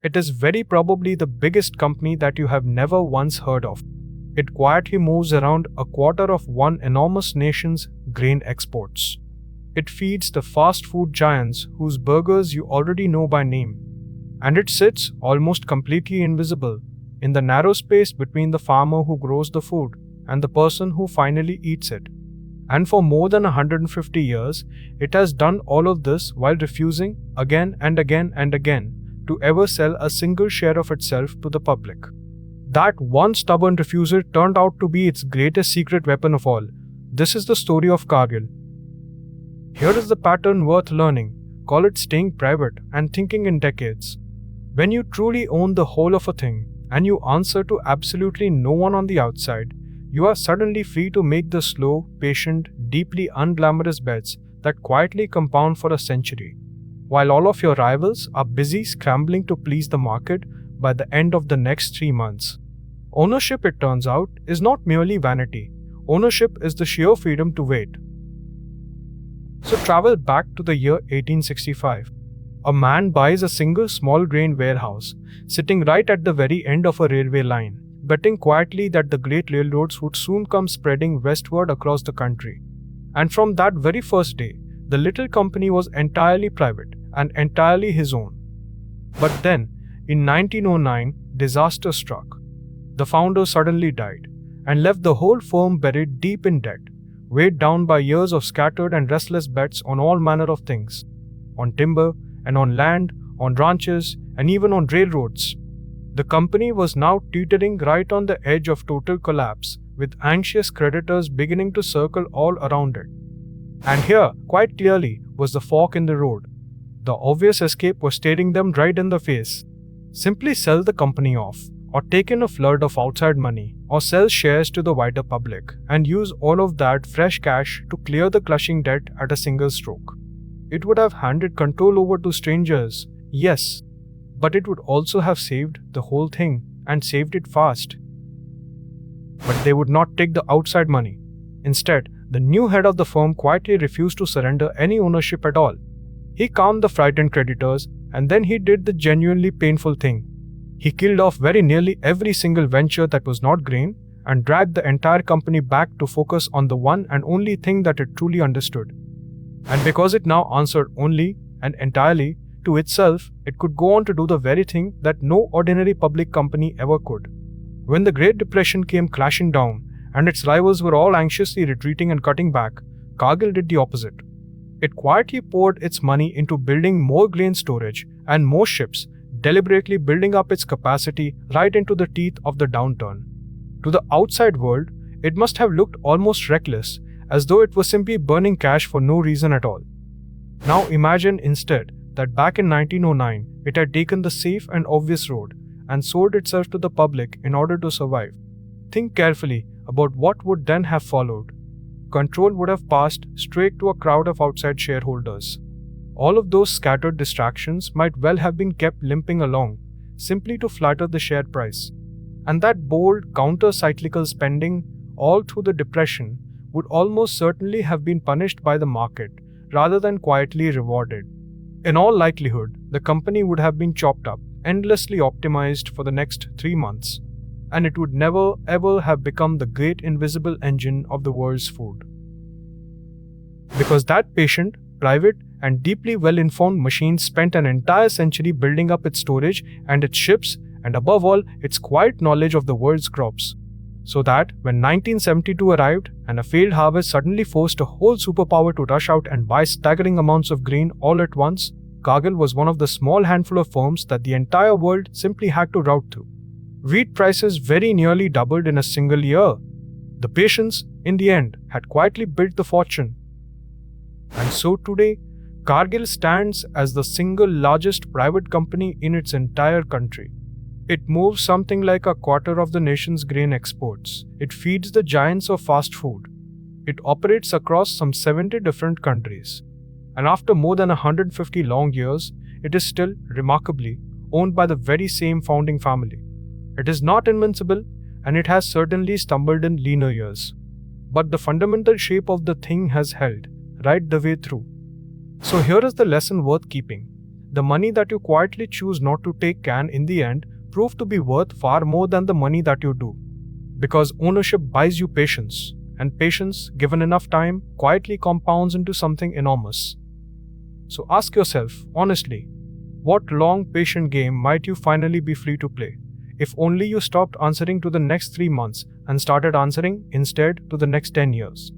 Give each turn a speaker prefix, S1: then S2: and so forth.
S1: It is very probably the biggest company that you have never once heard of. It quietly moves around a quarter of one enormous nation's grain exports. It feeds the fast food giants whose burgers you already know by name. And it sits almost completely invisible in the narrow space between the farmer who grows the food and the person who finally eats it. And for more than 150 years, it has done all of this while refusing again and again and again to ever sell a single share of itself to the public. That one stubborn refusal turned out to be its greatest secret weapon of all. This is the story of Cargill. Here is the pattern worth learning. Call it staying private and thinking in decades. When you truly own the whole of a thing and you answer to absolutely no one on the outside, you are suddenly free to make the slow, patient, deeply unglamorous bets that quietly compound for a century, while all of your rivals are busy scrambling to please the market by the end of the next 3 months. Ownership, it turns out, is not merely vanity. Ownership is the sheer freedom to wait. So travel back to the year 1865. A man buys a single small grain warehouse, sitting right at the very end of a railway line, betting quietly that the great railroads would soon come spreading westward across the country. And from that very first day, the little company was entirely private and entirely his own. But then, in 1909, disaster struck. The founder suddenly died and left the whole firm buried deep in debt, weighed down by years of scattered and restless bets on all manner of things, on timber and on land, on ranches, and even on railroads. The company was now teetering right on the edge of total collapse, with anxious creditors beginning to circle all around it. And here, quite clearly, was the fork in the road. The obvious escape was staring them right in the face. Simply sell the company off, or take in a flood of outside money, or sell shares to the wider public, and use all of that fresh cash to clear the crushing debt at a single stroke. It would have handed control over to strangers, yes, but it would also have saved the whole thing, and saved it fast. But they would not take the outside money. Instead, the new head of the firm quietly refused to surrender any ownership at all. He calmed the frightened creditors, and then he did the genuinely painful thing. He killed off very nearly every single venture that was not grain, and dragged the entire company back to focus on the one and only thing that it truly understood. And because it now answered only and entirely to itself, it could go on to do the very thing that no ordinary public company ever could. When the Great Depression came crashing down, and its rivals were all anxiously retreating and cutting back, Cargill did the opposite. It quietly poured its money into building more grain storage and more ships, deliberately building up its capacity right into the teeth of the downturn. To the outside world, it must have looked almost reckless, as though it was simply burning cash for no reason at all. Now imagine instead that back in 1909, it had taken the safe and obvious road and sold itself to the public in order to survive. Think carefully about what would then have followed. Control would have passed straight to a crowd of outside shareholders. All of those scattered distractions might well have been kept limping along, simply to flatter the share price. And that bold, counter-cyclical spending all through the Depression would almost certainly have been punished by the market rather than quietly rewarded. In all likelihood, the company would have been chopped up, endlessly optimized for the next 3 months, and it would never ever have become the great invisible engine of the world's food. Because that patient, private, and deeply well-informed machine spent an entire century building up its storage and its ships, and above all, its quiet knowledge of the world's crops. So that when 1972 arrived and a failed harvest suddenly forced a whole superpower to rush out and buy staggering amounts of grain all at once, Cargill was one of the small handful of firms that the entire world simply had to rout through. Wheat prices very nearly doubled in a single year. The patience, in the end, had quietly built the fortune. And so today, Cargill stands as the single largest private company in its entire country. It moves something like a quarter of the nation's grain exports. It feeds the giants of fast food. It operates across some 70 different countries. And after more than 150 long years, it is still, remarkably, owned by the very same founding family. It is not invincible, and it has certainly stumbled in leaner years. But the fundamental shape of the thing has held, right the way through. So here is the lesson worth keeping. The money that you quietly choose not to take can, in the end, prove to be worth far more than the money that you do. Because ownership buys you patience, and patience, given enough time, quietly compounds into something enormous. So ask yourself, honestly, what long, patient game might you finally be free to play? If only you stopped answering to the next 3 months and started answering instead to the next 10 years.